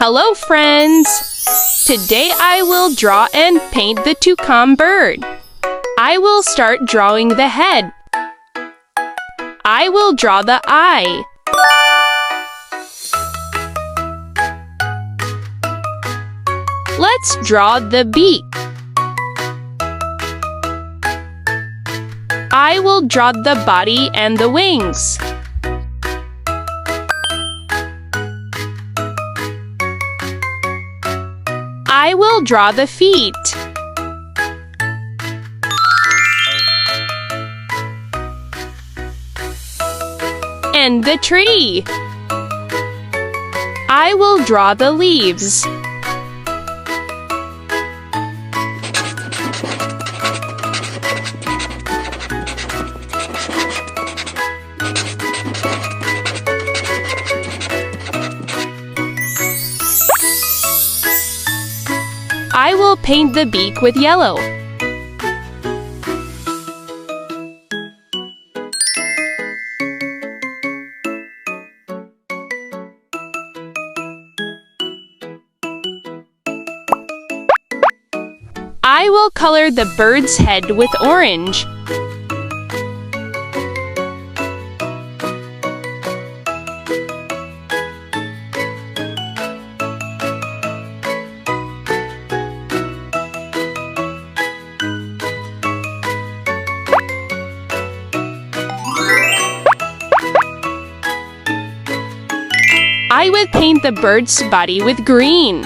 Hello, friends! Today I will draw and paint the toucan bird. I will start drawing the head. I will draw the eye. Let's draw the beak. I will draw the body and the wings. I will draw the feet. And the tree. I will draw the leaves. I will paint the beak with yellow. I will color the bird's head with orange. I will paint the bird's body with green.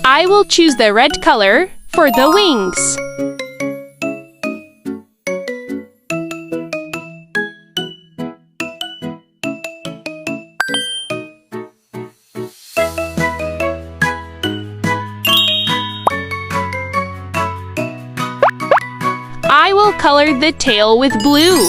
I will choose the red color for the wings. I will color the tail with blue.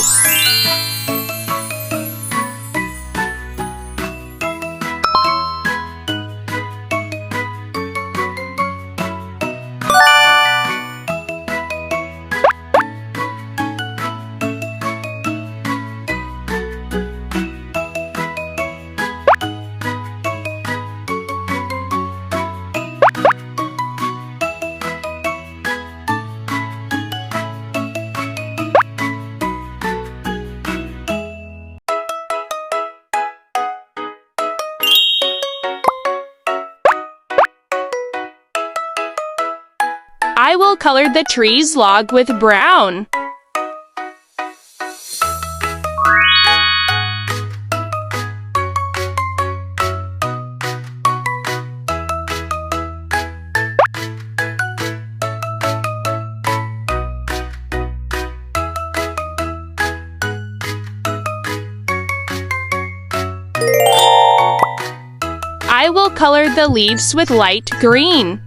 I will color the tree's log with brown. I will color the leaves with light green.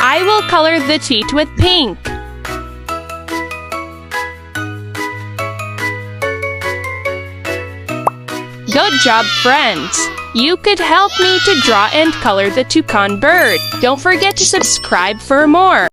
I will color the teeth with pink. Good job, friends! You could help me to draw and color the toucan bird. Don't forget to subscribe for more.